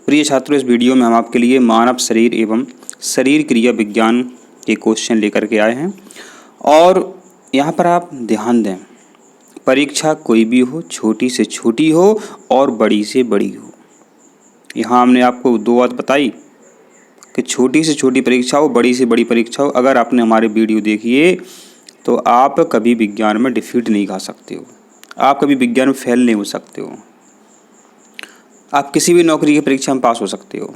प्रिय छात्रों, इस वीडियो में हम आपके लिए मानव शरीर एवं शरीर क्रिया विज्ञान के क्वेश्चन लेकर के आए हैं। और यहाँ पर आप ध्यान दें, परीक्षा कोई भी हो, छोटी से छोटी हो और बड़ी से बड़ी हो। यहाँ हमने आपको दो बात बताई कि छोटी से छोटी परीक्षा हो, बड़ी से बड़ी परीक्षा हो। अगर आपने हमारे वीडियो देखी है तो आप कभी विज्ञान में डिफीट नहीं खा सकते हो, आप कभी विज्ञान में फेल नहीं हो सकते हो, आप किसी भी नौकरी की परीक्षा में पास हो सकते हो।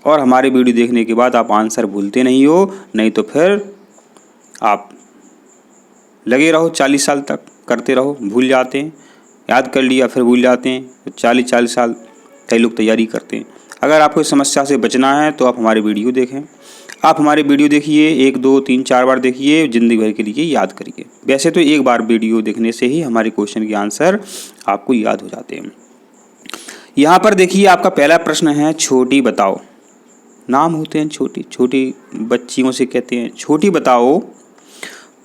और हमारे वीडियो देखने के बाद आप आंसर भूलते नहीं हो, नहीं तो फिर आप लगे रहो 40 साल तक करते रहो, भूल जाते हैं। याद कर लिया फिर भूल जाते हैं, तो 40 साल कई लोग तैयारी करते हैं। अगर आपको इस समस्या से बचना है तो आप हमारे वीडियो देखें। आप हमारे वीडियो देखिए, 1 2 3 4 बार देखिए, ज़िंदगी भर के लिए याद करिए। वैसे तो एक बार वीडियो देखने से ही हमारे क्वेश्चन के आंसर आपको याद हो जाते हैं। यहाँ पर देखिए, आपका पहला प्रश्न है छोटी बताओ। नाम होते हैं छोटी, छोटी बच्चियों से कहते हैं छोटी बताओ,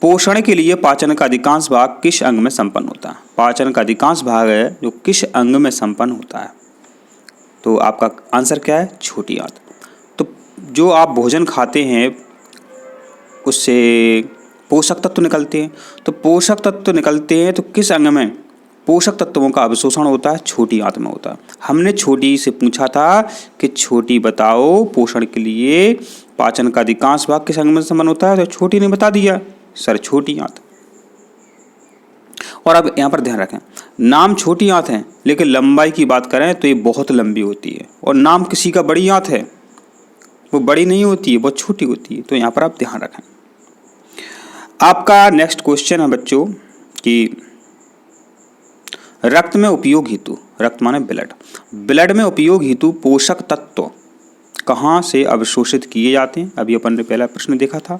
पोषण के लिए पाचन का अधिकांश भाग किस अंग में संपन्न होता है। पाचन का अधिकांश भाग है जो किस अंग में संपन्न होता है। तो आपका आंसर क्या है? छोटी आंत। तो जो आप भोजन खाते हैं उससे पोषक तत्व निकलते हैं, तो पोषक तत्व निकलते हैं तो किस अंग में पोषक तत्वों का अवशोषण होता है? छोटी आंत में होता है। हमने छोटी से पूछा था कि छोटी बताओ, पोषण के लिए पाचन का अधिकांश भाग किस अंग में संपन्न होता है, तो छोटी ने बता दिया सर, छोटी आंत। और अब यहाँ पर ध्यान रखें, नाम छोटी आंत है लेकिन लंबाई की बात करें तो ये बहुत लंबी होती है। और नाम किसी का बड़ी आंत है, वो बड़ी नहीं होती है, बहुत छोटी होती है। तो यहाँ पर आप ध्यान रखें। आपका नेक्स्ट क्वेश्चन है बच्चों कि रक्त में उपयोग हेतु, रक्त माने ब्लड, ब्लड में उपयोग हेतु पोषक तत्व कहाँ से अवशोषित किए जाते हैं? अभी अपन ने पहला प्रश्न देखा था।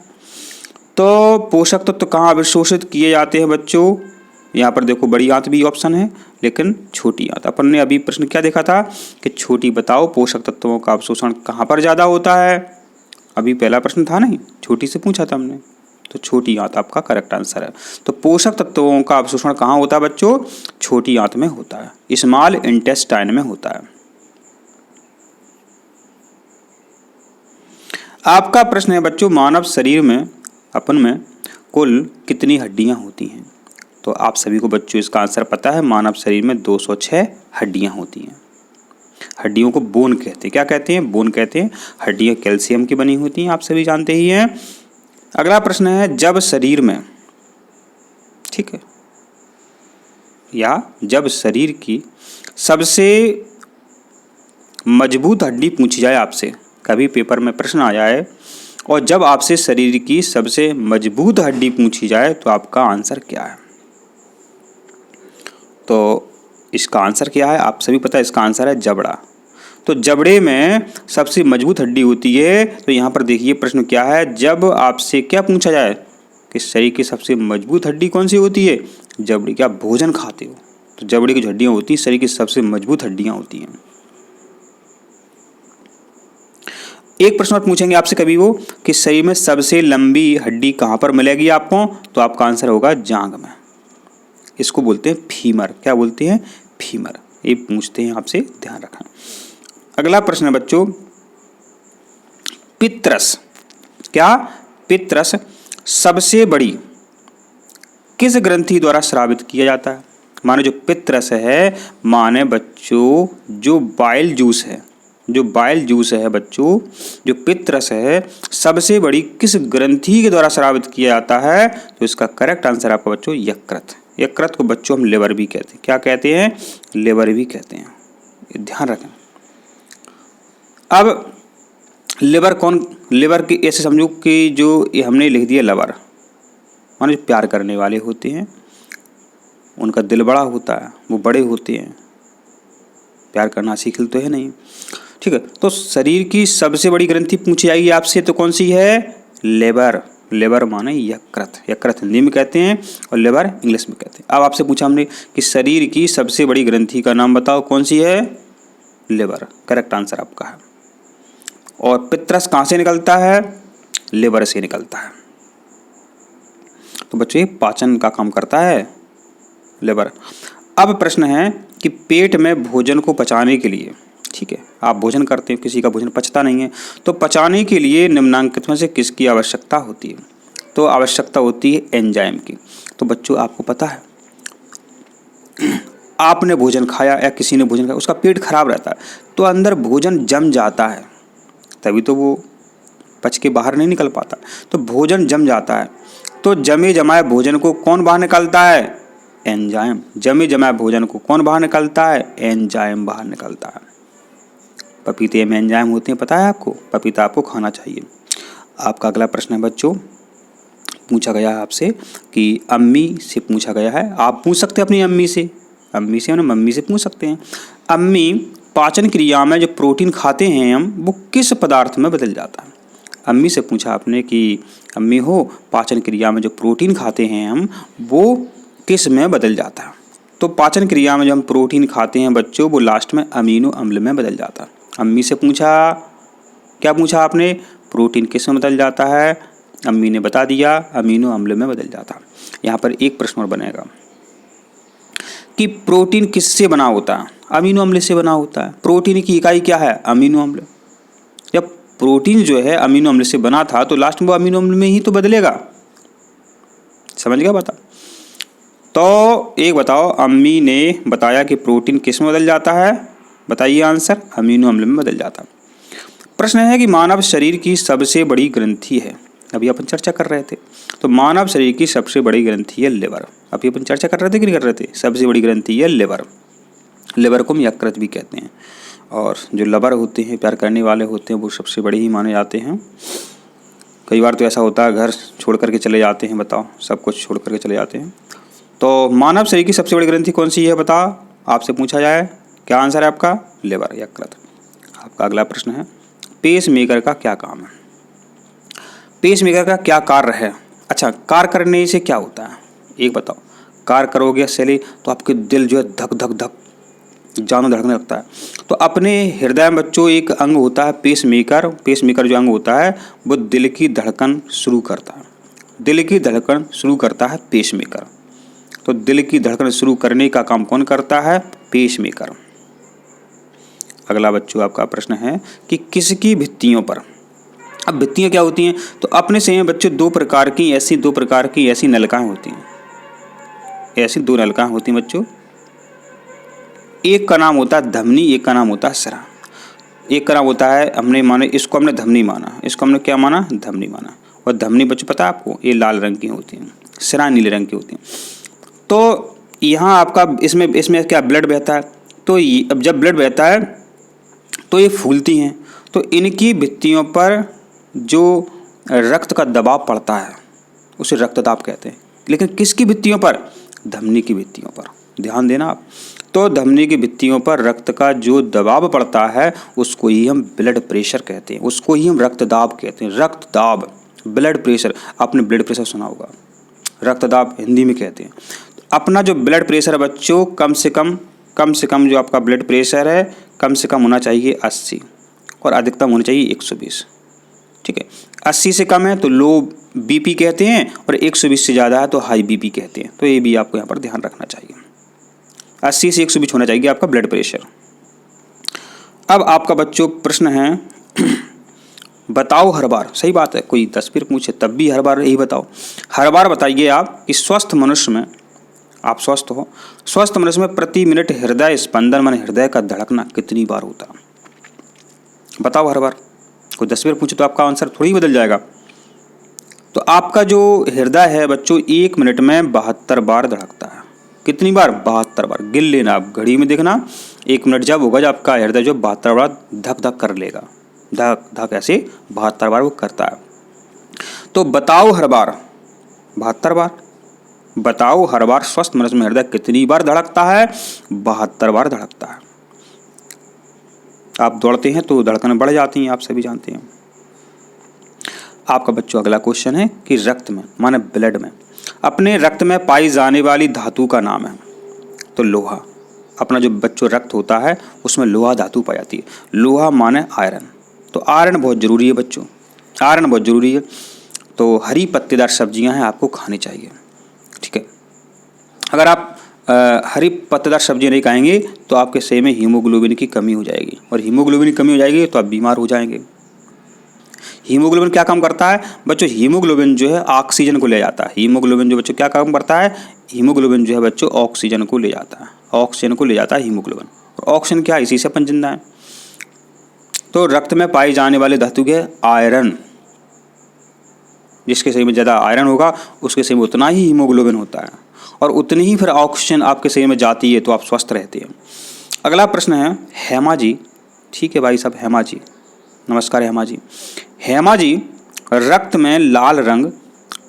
तो पोषक तत्व कहाँ अवशोषित किए जाते हैं बच्चों? यहाँ पर देखो, बड़ी आंत भी ऑप्शन है लेकिन छोटी आंत। अपन ने अभी प्रश्न क्या देखा था कि छोटी बताओ, पोषक तत्वों का अवशोषण कहाँ पर ज़्यादा होता है। अभी पहला प्रश्न था नहीं, छोटी से पूछा था हमने, तो छोटी आंत आपका करेक्ट आंसर है। तो पोषक तत्वों का अवशोषण कहाँ होता है बच्चों? छोटी आंत में होता है, स्मॉल इंटेस्टाइन में होता है। आपका प्रश्न है बच्चों, मानव शरीर में अपन में कुल कितनी हड्डियां होती हैं? तो आप सभी को बच्चों इसका आंसर पता है। मानव शरीर में 206 हड्डियां होती हैं। हड्डियों को बोन कहते हैं। क्या कहते हैं? बोन कहते हैं। हड्डियां कैल्शियम की बनी होती हैं, आप सभी जानते ही हैं। अगला प्रश्न है, जब शरीर में, ठीक है, या जब शरीर की सबसे मजबूत हड्डी पूछी जाए आपसे, कभी पेपर में प्रश्न आया है और जब आपसे शरीर की सबसे मजबूत हड्डी पूछी जाए तो आपका आंसर क्या है? तो इसका आंसर क्या है? आप सभी पता है, इसका आंसर है जबड़ा। तो जबड़े में सबसे मजबूत हड्डी होती है। तो यहाँ पर देखिए प्रश्न क्या है, जब आपसे क्या पूछा जाए कि शरीर की सबसे मजबूत हड्डी कौन सी होती है? जबड़ी। क्या आप भोजन खाते हो तो जबड़े की जो हड्डियाँ होती हैं शरीर की सबसे मजबूत हड्डियाँ होती हैं। एक प्रश्न और पूछेंगे आपसे कभी वो कि शरीर में सबसे लंबी हड्डी कहाँ पर मिलेगी आपको? तो आपका आंसर होगा जांघ में। इसको बोलते हैं फीमर। क्या बोलते हैं? फीमर। ये पूछते हैं आपसे, ध्यान रखना। अगला प्रश्न है बच्चों, पित्रस। क्या? पित्रस सबसे बड़ी किस ग्रंथि द्वारा स्रावित किया जाता है? माने जो पित्रस है, माने बच्चों जो बाइल जूस है, जो बाइल जूस है बच्चों, जो पित्रस है, सबसे बड़ी किस ग्रंथि के द्वारा स्रावित किया जाता है? तो इसका करेक्ट आंसर आपका बच्चों यकृत। यकृत को बच्चों हम लिवर भी कहते हैं। क्या कहते हैं? लिवर भी कहते हैं, ध्यान रखें। अब लिवर कौन, लिवर की ऐसे समझो कि जो ये हमने लिख दिया लवर, माने जो प्यार करने वाले होते हैं उनका दिल बड़ा होता है, वो बड़े होते हैं, प्यार करना सीखल तो है नहीं, ठीक है। तो शरीर की सबसे बड़ी ग्रंथि पूछी जाएगी आपसे तो कौन सी है? लेबर। लेबर माने यकृत। यकृत हिंदी में कहते हैं और लेबर इंग्लिश में कहते हैं। अब आपसे पूछा हमने कि शरीर की सबसे बड़ी ग्रंथि का नाम बताओ, कौन सी है? लेबर। करेक्ट आंसर आपका है। और पित्रस कहाँ से निकलता है? लेबर से निकलता है। तो बच्चों ये पाचन का काम करता है लेबर। अब प्रश्न है कि पेट में भोजन को पचाने के लिए, ठीक है, आप भोजन करते हो, किसी का भोजन पचता नहीं है, तो पचाने के लिए निम्नांकित में से किसकी आवश्यकता होती है? तो आवश्यकता होती है एंजाइम की। तो बच्चों आपको पता है, आपने भोजन खाया या किसी ने भोजन खाया, उसका पेट खराब रहता है, तो अंदर भोजन जम जाता है, तभी तो वो पच के बाहर नहीं निकल पाता। तो भोजन जम जाता है, तो जमे जमाए भोजन को कौन बाहर निकालता है? एंजाइम। जमे जमाए भोजन को कौन बाहर निकालता है? एंजाइम बाहर निकालता है। पपीते में एंजाइम होते हैं, पता है आपको? पपीता आपको खाना चाहिए। आपका अगला प्रश्न है बच्चों, पूछा गया है आपसे कि अम्मी से पूछा गया है, आप पूछ सकते हैं अपनी अम्मी से, अम्मी से और मम्मी से पूछ सकते हैं। अम्मी, पाचन क्रिया में जो प्रोटीन खाते हैं हम, वो किस पदार्थ में बदल जाता है? अम्मी से पूछा आपने कि अम्मी हो, पाचन क्रिया में जो प्रोटीन खाते हैं हम, वो किस में बदल जाता है? तो पाचन क्रिया में जो हम प्रोटीन खाते हैं बच्चों, वो लास्ट में अमीनो अम्ल में बदल जाता है। अम्मी से पूछा, क्या पूछा आपने? प्रोटीन किस में बदल जाता है? अम्मी ने बता दिया, अमीनो अम्ल में बदल जाता है। यहाँ पर एक प्रश्न और बनेगा कि प्रोटीन किससे बना होता है? अमीनो अम्ल से बना होता है। प्रोटीन की इकाई क्या है? अमीनो अम्ल। जब प्रोटीन जो है अमीनो अम्ल से बना था, तो लास्ट में वो अमीनो अम्ल में ही तो बदलेगा। समझ गया? बता। तो एक बताओ, अम्मी ने बताया कि प्रोटीन किस में बदल जाता है? बताइए आंसर, अमीनो अम्ल में बदल जाता है। प्रश्न है कि मानव शरीर की सबसे बड़ी ग्रंथि है, अभी अपन चर्चा कर रहे थे, तो मानव शरीर की सबसे बड़ी ग्रंथि है लिवर। अभी अपन चर्चा कर रहे थे कि नहीं कर रहे थे? सबसे बड़ी ग्रंथि है लिवर। लिवर को हम यकृत भी कहते हैं, और जो लवर होते हैं, प्यार करने वाले होते हैं, वो सबसे बड़े ही माने जाते हैं। कई बार तो ऐसा होता है, घर छोड़ करके चले जाते हैं, बताओ, सब कुछ छोड़ करके चले जाते हैं। तो मानव शरीर की सबसे बड़ी ग्रंथि कौन सी है, बताओ, आपसे पूछा जाए, क्या आंसर है आपका? लिवर, यकृत। आपका अगला प्रश्न है, पेस मेकर का क्या काम है? पेस मेकर का क्या कार्य है? अच्छा, कार्य करने से क्या होता है, एक बताओ। कार्य करोगे सैली, तो आपके दिल जो है धक धक धक जानो धड़कने लगता है। तो अपने हृदय में बच्चों एक अंग होता है पेस मेकर। पेस मेकर जो अंग होता है, वो दिल की धड़कन शुरू करता है। दिल की धड़कन शुरू करता है पेस मेकर। तो दिल की धड़कन शुरू करने का काम कौन करता है? Pacemaker. अगला बच्चों आपका प्रश्न है कि किसकी भित्तियों पर, अब भित्तियाँ क्या होती हैं? तो अपने से में बच्चों दो प्रकार की ऐसी नलिकाएं होती हैं। ऐसी दो नलिकाएं होती हैं बच्चों, एक का नाम होता है धमनी, एक का नाम होता है सरा। एक का नाम होता है, इसको हमने धमनी माना, इसको हमने क्या माना? धमनी माना। और धमनी बच्चों पता है आपको, ये लाल रंग की होती हैं, सरा नीले रंग की होती हैं। तो यहाँ आपका इसमें क्या ब्लड बहता है, तो अब जब ब्लड बहता है तो ये फूलती हैं। तो इनकी भित्तियों पर जो रक्त का दबाव पड़ता है उसे रक्तदाब कहते हैं। लेकिन किसकी भित्तियों पर? धमनी की भित्तियों पर। ध्यान देना आप। तो धमनी की भित्तियों पर रक्त का जो दबाव पड़ता है उसको ही हम ब्लड प्रेशर कहते हैं, उसको ही हम रक्तदाब कहते हैं। रक्तदाब, ब्लड प्रेशर, आपने ब्लड प्रेशर सुना होगा, रक्तदाब हिंदी में कहते हैं। अपना जो ब्लड प्रेशर है बच्चों, कम से कम जो आपका ब्लड प्रेशर है, कम से कम होना चाहिए 80 और अधिकतम होना चाहिए 120। ठीक है, 80 से कम है तो लो बीपी कहते हैं, और 120 से ज़्यादा है तो हाई बीपी कहते हैं। तो ये भी आपको यहाँ पर ध्यान रखना चाहिए, 80 से 120 होना चाहिए आपका ब्लड प्रेशर। अब आपका बच्चों प्रश्न है, बताओ हर बार, सही बात है, कोई 10 फिर पूछे तब भी हर बार यही बताओ। हर बार बताइए आप कि स्वस्थ मनुष्य में, आप स्वस्थ हो, स्वस्थ मनुष्य में प्रति मिनट हृदय स्पंदन माने हृदय का धड़कना कितनी बार होता है? बताओ हर बार। कोई 10 बार पूछे तो आपका आंसर थोड़ी बदल जाएगा। तो आपका जो हृदय है बच्चों 1 मिनट में 72 बार धड़कता है। कितनी बार? 72 बार। गिन लेना आप, घड़ी में देखना, 1 मिनट जब होगा जब आपका हृदय जो 72 बार धक धक कर लेगा, धक धक ऐसे 72 बार वो करता है। तो बताओ हर बार 72 बार। बताओ हर बार स्वस्थ मनुष्य में हृदय कितनी बार धड़कता है? 72 बार धड़कता है। आप दौड़ते हैं तो धड़कन बढ़ जाती हैं, आप सभी जानते हैं। आपका बच्चों अगला क्वेश्चन है कि रक्त में माने ब्लड में, अपने रक्त में पाई जाने वाली धातु का नाम है। तो लोहा। अपना जो बच्चों रक्त होता है उसमें लोहा धातु पाई जाती है। लोहा माने आयरन। तो आयरन बहुत जरूरी है बच्चों, आयरन बहुत जरूरी है। तो हरी पत्तेदार सब्जियां हैं आपको खानी चाहिए। ठीक है, अगर आप हरी पत्तेदार सब्जी नहीं खाएंगे तो आपके शरीर में हीमोग्लोबिन की कमी हो जाएगी, और हीमोग्लोबिन की कमी हो जाएगी तो आप बीमार हो जाएंगे। हीमोग्लोबिन क्या काम करता है बच्चों? हीमोग्लोबिन जो है ऑक्सीजन को ले जाता है। हीमोग्लोबिन जो बच्चों क्या काम करता है? हीमोग्लोबिन जो है बच्चों ऑक्सीजन को ले जाता है, ऑक्सीजन को ले जाता है हीमोग्लोबिन। और ऑक्सीजन क्या है? इसी से अपन जिंदा है। तो रक्त में पाई जाने वाले धातु के आयरन, जिसके शरीर में ज़्यादा आयरन होगा उसके शरीर में उतना ही हीमोग्लोबिन होता है, और उतनी ही फिर ऑक्सीजन आपके शरीर में जाती है, तो आप स्वस्थ रहते हैं। अगला प्रश्न है हेमा जी। ठीक है भाई साहब, हेमा जी, नमस्कार हेमा जी। हेमा जी, रक्त में लाल रंग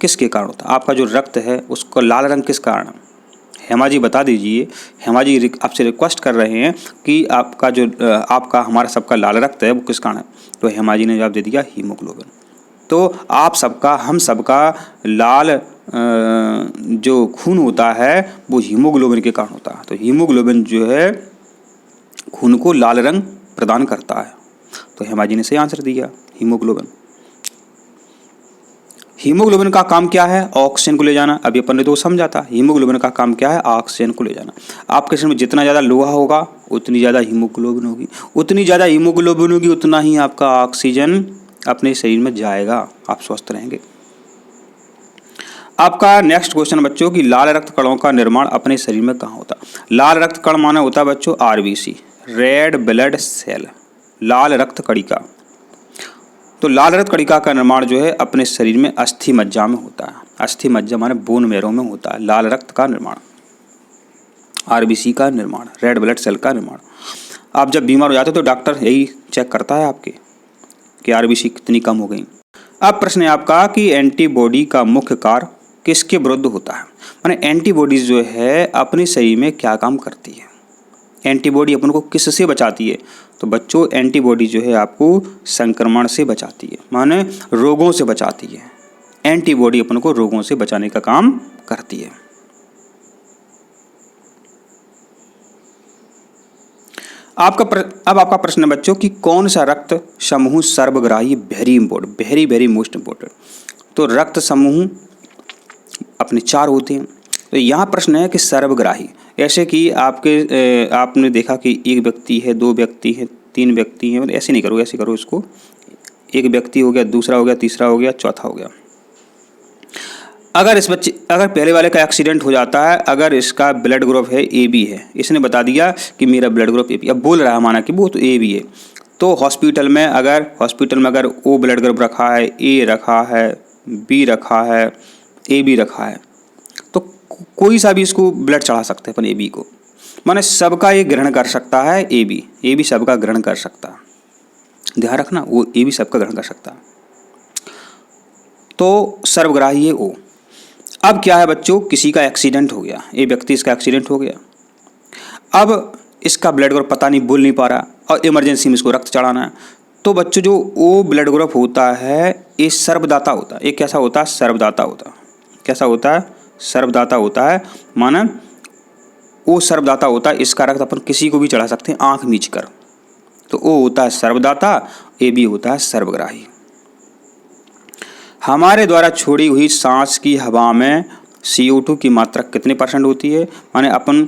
किसके कारण होता है? आपका जो रक्त है उसको लाल रंग किस कारण है? हेमा जी बता दीजिए। हेमा जी आपसे रिक्वेस्ट कर रहे हैं कि आपका हमारा सबका लाल रक्त है वो किस कारण है? तो हेमा जी ने जवाब दे दिया हीमोग्लोबिन। तो आप सबका, हम सबका लाल जो खून होता है वो हीमोग्लोबिन के कारण होता है। तो हीमोग्लोबिन जो है खून को लाल रंग प्रदान करता है। तो हेमा जी ने सही आंसर दिया, हीमोग्लोबिन। हीमोग्लोबिन का काम क्या है? ऑक्सीजन को ले जाना। अभी अपन ने तो समझा था, हीमोग्लोबिन का काम क्या है? ऑक्सीजन को ले जाना। आपके शरीर में जितना ज़्यादा लोहा होगा उतनी ज़्यादा हीमोग्लोबिन होगी, उतनी ज़्यादा हीमोग्लोबिन होगी उतना ही आपका ऑक्सीजन अपने शरीर में जाएगा, आप स्वस्थ रहेंगे। आपका नेक्स्ट क्वेश्चन बच्चों कि लाल रक्त कणों का निर्माण अपने शरीर में कहाँ होता है? लाल रक्त कण माने होता है बच्चों आरबीसी, रेड ब्लड सेल, लाल रक्त कणिका। तो लाल रक्त कणिका का निर्माण जो है अपने शरीर में अस्थि मज्जा में होता है। अस्थि मज्जा माने बोन मैरो में होता है लाल रक्त का निर्माण, आरबीसी का निर्माण, रेड ब्लड सेल का निर्माण। आप जब बीमार हो जाते हो तो डॉक्टर यही चेक करता है आपके कि आरबीसी कितनी कम हो गई। अब प्रश्न है आपका कि एंटीबॉडी का मुख्य कार्य किसके विरुद्ध होता है? माने एंटीबॉडीज जो है अपने शरीर में क्या काम करती है? एंटीबॉडी अपन को किससे बचाती है? तो बच्चों एंटीबॉडी जो है आपको संक्रमण से बचाती है, माने रोगों से बचाती है। एंटीबॉडी अपन को रोगों से बचाने का काम करती है। अब आपका प्रश्न है बच्चों कि कौन सा रक्त समूह सर्वग्राही, very important, very very most important. तो रक्त समूह अपने 4 होते हैं। तो यहाँ प्रश्न है कि सर्वग्राही, ऐसे कि आपने देखा कि एक व्यक्ति है, 2 व्यक्ति हैं, 3 व्यक्ति हैं, मतलब ऐसे नहीं करो, ऐसे करो इसको। एक व्यक्ति हो गया, दूसरा हो गया, तीसरा हो गया, चौथा हो गया। अगर पहले वाले का एक्सीडेंट हो जाता है, अगर इसका ब्लड ग्रुप है AB है, इसने बता दिया कि मेरा ब्लड ग्रुप AB, अब बोल रहा है माना कि वो तो AB है, तो हॉस्पिटल में अगर O ब्लड ग्रुप रखा है, A रखा है, B रखा है, AB रखा है, तो कोई सा भी इसको ब्लड चढ़ा सकते हैं अपन AB को, माने सबका ये ग्रहण कर सकता है। AB सबका ग्रहण कर सकता है, ध्यान रखना, वो AB सबका ग्रहण कर सकता है। तो सर्वग्राही है O। अब क्या है बच्चों, किसी का एक्सीडेंट हो गया, एक व्यक्ति इसका एक्सीडेंट हो गया, अब इसका ब्लड ग्रुप पता नहीं, बोल नहीं पा रहा, और इमरजेंसी में इसको रक्त चढ़ाना है। तो बच्चों जो O ब्लड ग्रुप होता है ये सर्वदाता होता है। ये कैसा होता है? सर्वदाता होता है। कैसा होता है? सर्वदाता होता है, माना वो सर्वदाता होता है, इसका रक्त अपन किसी को भी चढ़ा सकते हैं आंख मीच कर। तो वो होता है सर्वदाता, AB होता है सर्वग्राही। हमारे द्वारा छोड़ी हुई सांस की हवा में CO2 की मात्रा कितने % होती है? माने अपन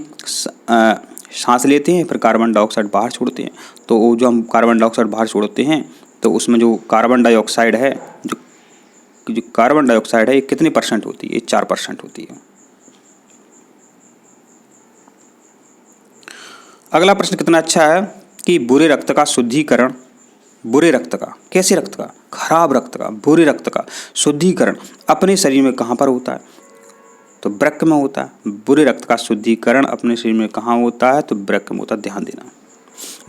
सांस लेते हैं फिर कार्बन डाइऑक्साइड बाहर छोड़ते हैं, तो वो जो हम कार्बन डाइऑक्साइड बाहर छोड़ते हैं तो उसमें जो कार्बन डाइऑक्साइड है, जो कार्बन डाइऑक्साइड है ये कितने % होती है? 4% होती है। अगला प्रश्न कितना अच्छा है कि बुरे रक्त का शुद्धिकरण, बुरे रक्त का, कैसे रक्त का? खराब रक्त का, बुरे रक्त का शुद्धिकरण अपने शरीर में कहाँ पर होता है? तो वृक्क में होता है। बुरे रक्त का शुद्धिकरण अपने शरीर में कहाँ होता है? तो वृक्क में होता है, ध्यान देना।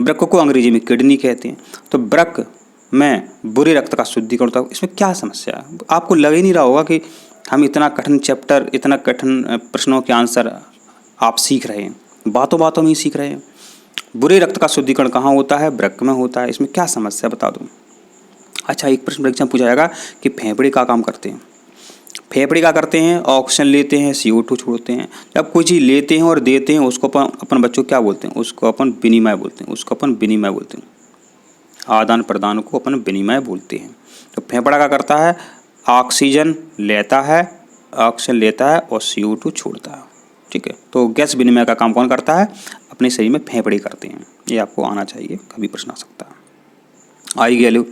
वृक्क को अंग्रेजी में किडनी कहते हैं। तो वृक्क में बुरे रक्त का शुद्धिकरण होता है। इसमें क्या समस्या है? आपको लग ही नहीं रहा होगा कि हम इतना कठिन चैप्टर, इतना कठिन प्रश्नों के आंसर आप सीख रहे हैं, बातों बातों में ही सीख रहे हैं। बुरे रक्त का शुद्धिकरण कहाँ होता है? वृक्क में होता है। इसमें क्या समस्या बता दूँ? अच्छा, एक प्रश्न परीक्षा में पूछा जाएगा कि फेफड़े का काम करते हैं। फेफड़े क्या करते हैं? ऑक्सीजन लेते हैं, CO2 छोड़ते हैं। जब कोई चीज़ लेते हैं और देते हैं उसको अपन बच्चों क्या बोलते हैं? उसको अपन विनिमय बोलते हैं। उसको अपन विनिमय बोलते हैं। आदान प्रदान को अपन विनिमय बोलते हैं। तो फेफड़ा क्या करता है? ऑक्सीजन लेता है और CO2 छोड़ता है। ठीक है। तो गैस विनिमय का काम कौन करता है? अपने शरीर में फेफड़े करते हैं। ये आपको आना चाहिए, कभी प्रश्न आ सकता है। आई गया लो।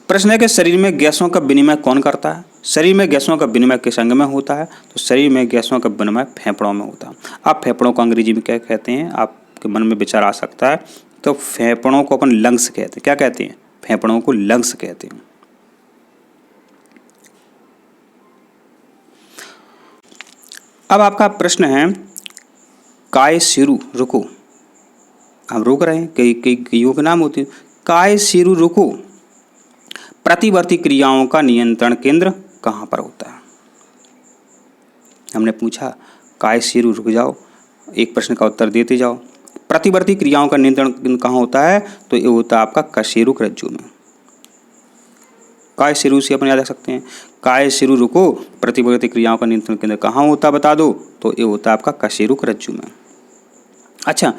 प्रश्न है कि शरीर में गैसों का विनिमय कौन करता है? शरीर में गैसों का विनिमय किस अंग में होता है? तो शरीर में गैसों का विनिमय फेफड़ों में होता है। आप फेफड़ों को अंग्रेजी में क्या कहते हैं? आपके मन में विचार आ सकता है। तो फेफड़ों को अपन लंग्स कहते हैं। क्या कहते हैं? फेफड़ों को लंग्स कहते हैं। अब आपका प्रश्न है काय शिरु रुको। हम रोक रहे हैं, कईयों के नाम होते हैं। काय शिरु रुको, प्रतिवर्ती क्रियाओं का नियंत्रण केंद्र कहाँ पर होता है? हमने पूछा काय शिरु रुक जाओ, एक प्रश्न का उत्तर देते जाओ। प्रतिवर्ती क्रियाओं का नियंत्रण केंद्र कहाँ होता है? तो ये होता है आपका कशेरुक रज्जु में। काय शिरु से अपन याद रख सकते हैं। काय शिरु रुको, प्रतिवर्ती क्रियाओं का नियंत्रण केंद्र कहाँ होता है बता दो, तो ये होता है आपका कशेरुक रज्जु में। अच्छा,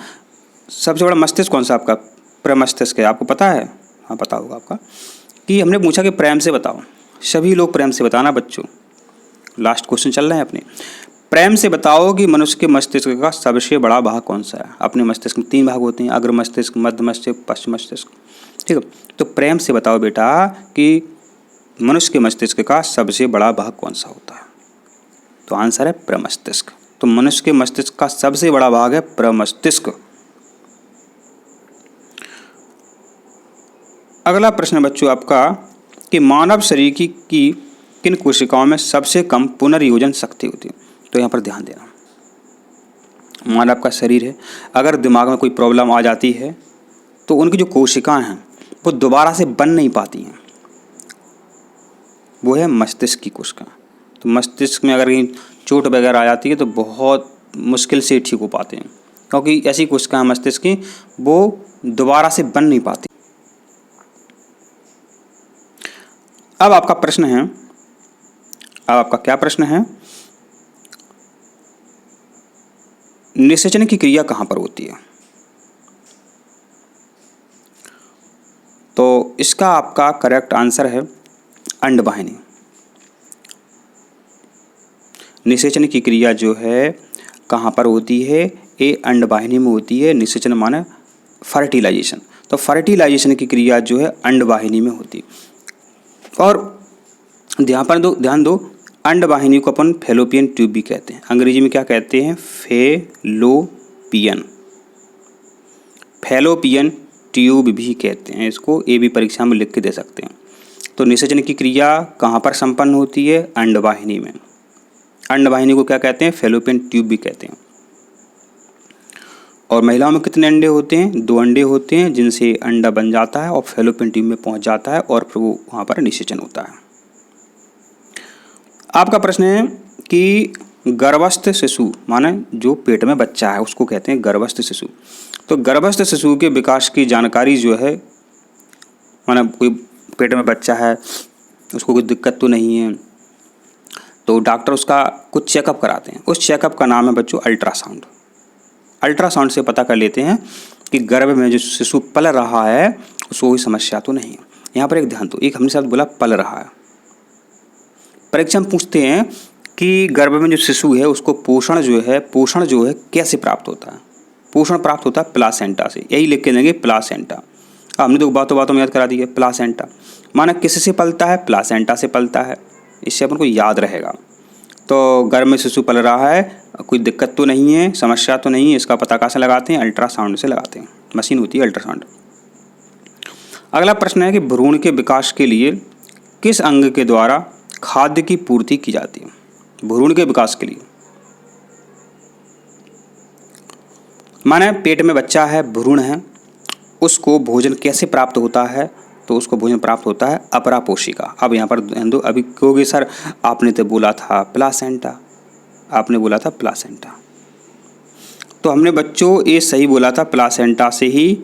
सबसे बड़ा मस्तिष्क कौन सा आपका? प्रमस्तिष्क है। आपको पता है? हाँ पता होगा आपका। कि हमने पूछा कि प्रेम से बताओ, सभी लोग प्रेम से बताना बच्चों, लास्ट क्वेश्चन चल रहे हैं अपने। प्रेम से बताओ कि मनुष्य के मस्तिष्क का सबसे बड़ा भाग कौन सा है? अपने मस्तिष्क में 3 भाग होते हैं, अग्र मस्तिष्क, मध्य मस्तिष्क, पश्चिम मस्तिष्क, ठीक है। तो प्रेम से बताओ बेटा कि मनुष्य के मस्तिष्क का सबसे बड़ा भाग कौन सा होता है? तो आंसर है प्रमस्तिष्क। तो मनुष्य के मस्तिष्क का सबसे बड़ा भाग है प्रमस्तिष्क। अगला प्रश्न बच्चों आपका कि मानव शरीर की किन कोशिकाओं में सबसे कम पुनर्योजन शक्ति होती है? तो यहाँ पर ध्यान देना, मानव का शरीर है, अगर दिमाग में कोई प्रॉब्लम आ जाती है तो उनकी जो कोशिकाएं हैं वो दोबारा से बन नहीं पाती हैं, वो है मस्तिष्क की कोशिका। तो मस्तिष्क में अगर कहीं चोट वगैरह आ जाती है तो बहुत मुश्किल से ठीक हो पाते हैं, क्योंकि ऐसी कोशिकाएं मस्तिष्क की वो दोबारा से बन नहीं पाती। अब आपका प्रश्न है, अब आपका क्या प्रश्न है? निषेचन की क्रिया कहाँ पर होती है? तो इसका आपका करेक्ट आंसर है अंडवाहिनी। निषेचन की क्रिया जो है कहाँ पर होती है? ये अंडवाहिनी में होती है। निषेचन माने फर्टिलाइजेशन। तो फर्टिलाइजेशन की क्रिया जो है अंडवाहिनी में होती है। और ध्यान दो, अंडवाहिनी को अपन फैलोपियन ट्यूब भी कहते हैं। अंग्रेजी में क्या कहते हैं? फैलोपियन, फैलोपियन ट्यूब भी कहते हैं इसको। ये भी परीक्षा में लिख के दे सकते हैं। तो निषेचन की क्रिया कहाँ पर संपन्न होती है? अंडवाहिनी में। अंडवाहिनी को क्या कहते हैं? फैलोपियन ट्यूब भी कहते हैं। और महिलाओं में कितने अंडे होते हैं? 2 अंडे होते हैं, जिनसे अंडा बन जाता है और फैलोपियन ट्यूब में पहुंच जाता है और फिर वो वहाँ पर निषेचन होता है। आपका प्रश्न है कि गर्भस्थ शिशु माने जो पेट में बच्चा है उसको कहते हैं गर्भस्थ शिशु। तो गर्भस्थ शिशु के विकास की जानकारी जो है, माने कोई पेट में बच्चा है उसको कोई दिक्कत तो नहीं है, तो डॉक्टर उसका कुछ चेकअप कराते हैं। उस चेकअप का नाम है बच्चों अल्ट्रासाउंड। अल्ट्रासाउंड से पता कर लेते हैं कि गर्भ में जो शिशु पल रहा है उसको कोई समस्या तो नहीं है। यहाँ पर एक ध्यान दो, एक हमने शब्द बोला पल रहा है। परीक्षा में पूछते हैं कि गर्भ में जो शिशु है उसको पोषण जो है कैसे प्राप्त होता है? पोषण प्राप्त होता है प्लासेंटा से। यही लिख के देंगे प्लासेंटा। हमने तो बातों में याद करा दी है प्लासेंटा माना किससे पलता है? प्लासेंटा से पलता है। इससे अपन को याद रहेगा। तो गर्भ में शिशु पल रहा है, कोई दिक्कत तो नहीं है, समस्या तो नहीं है, इसका पता कहाँ से लगाते हैं? अल्ट्रासाउंड से लगाते हैं। मशीन होती है अल्ट्रासाउंड। अगला प्रश्न है कि भ्रूण के विकास के लिए किस अंग के द्वारा खाद्य की पूर्ति की जाती है? भ्रूण के विकास के लिए माने पेट में बच्चा है, भ्रूण है, उसको भोजन कैसे प्राप्त होता है? तो उसको भोजन प्राप्त होता है अपरा पोशिका। अब यहाँ पर हिंदू अभी कहोगे सर आपने तो बोला था प्लासेंटा, आपने बोला था प्लासेंटा। तो हमने बच्चों ये सही बोला था, प्लासेंटा से ही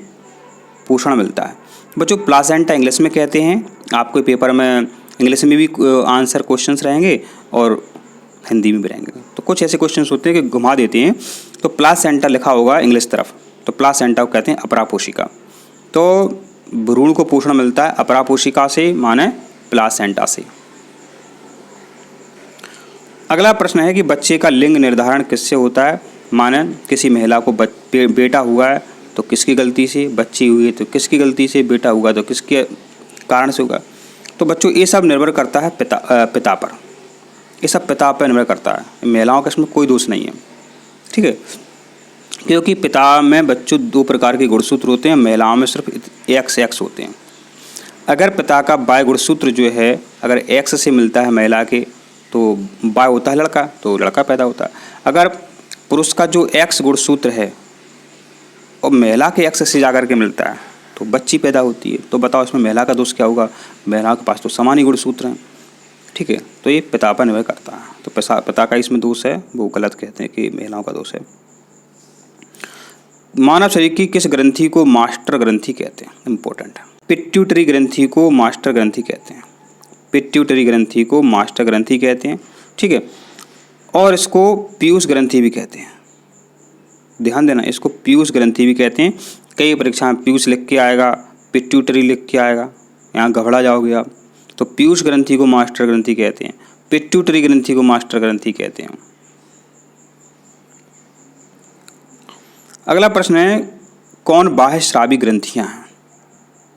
पोषण मिलता है। बच्चों प्लासेंटा इंग्लिश में कहते हैं। आपके पेपर में इंग्लिश में भी आंसर क्वेश्चंस रहेंगे और हिंदी में भी रहेंगे। तो कुछ ऐसे क्वेश्चंस होते हैं कि घुमा देते हैं। तो प्लासेंटा लिखा होगा इंग्लिश तरफ, तो प्लासेंटा को कहते हैं अपरा पोशिका। तो भ्रूण को पोषण मिलता है अपरा पोशिका से माने प्लासेंटा से। अगला प्रश्न है कि बच्चे का लिंग निर्धारण किससे होता है। माने किसी महिला को बेटा हुआ है तो किसकी गलती से, बच्ची हुई है तो किसकी गलती से, बेटा हुआ तो किसके कारण से होगा। तो बच्चों ये सब निर्भर करता है पिता पर, ये सब पिता पर निर्भर करता है। महिलाओं का इसमें कोई दोष नहीं है, ठीक है, क्योंकि पिता में बच्चों 2 प्रकार के गुणसूत्र होते हैं, महिलाओं में सिर्फ XX होते हैं। अगर पिता का Y गुणसूत्र जो है अगर X से मिलता है महिला के तो Y होता है लड़का, तो लड़का पैदा होता है। अगर पुरुष का जो X गुणसूत्र है और महिला के X से जाकर के मिलता है तो बच्ची पैदा होती है। तो बताओ इसमें महिला का दोष क्या होगा, महिला के पास तो समान ही गुणसूत्र हैं, ठीक है। तो ये पिता पर निर्भर करता है, तो पिता का इसमें दोष है, वो गलत कहते हैं कि महिलाओं का दोष है। मानव शरीर की किस ग्रंथि को मास्टर ग्रंथि कहते हैं, इंपॉर्टेंट है। पिट्यूटरी ग्रंथि को मास्टर ग्रंथि कहते हैं, पिट्यूटरी ग्रंथि को मास्टर ग्रंथि कहते हैं, ठीक है। और इसको पीयूष ग्रंथि भी कहते हैं, ध्यान देना, इसको पीयूष ग्रंथि भी कहते हैं। कई परीक्षा में पीयूष लिख के आएगा, पिट्यूटरी लिख के आएगा, यहाँ घबरा जाओगे आप। तो पीयूष ग्रंथि को मास्टर ग्रंथि कहते हैं, पिट्यूटरी ग्रंथि को मास्टर ग्रंथि कहते हैं। अगला प्रश्न है कौन बाह्य श्रावी ग्रंथियाँ हैं।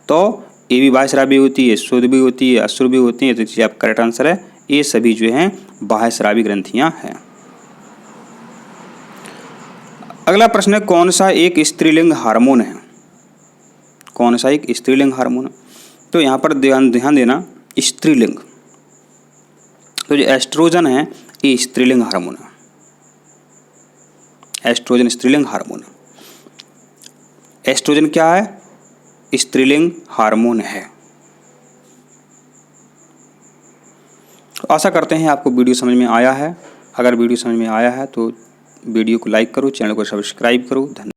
तो ये भी बाह्य श्रावी होती है, शुद्ध भी होती है, अशुद्ध भी होती है, तो ये आपका करेक्ट आंसर है। ये सभी जो हैं बाह्य श्रावी ग्रंथियाँ हैं। अगला प्रश्न है कौन सा एक स्त्रीलिंग हार्मोन है, कौन सा एक स्त्रीलिंग हार्मोन है। तो यहाँ पर ध्यान देना, स्त्रीलिंग, तो जो एस्ट्रोजन है ये स्त्रीलिंग हार्मोन है, एस्ट्रोजन स्त्रीलिंग हार्मोन है। एस्ट्रोजन क्या है, स्त्रीलिंग हार्मोन है। आशा करते हैं आपको वीडियो समझ में आया है। अगर वीडियो समझ में आया है तो वीडियो को लाइक करो, चैनल को सब्सक्राइब करो। धन्यवाद।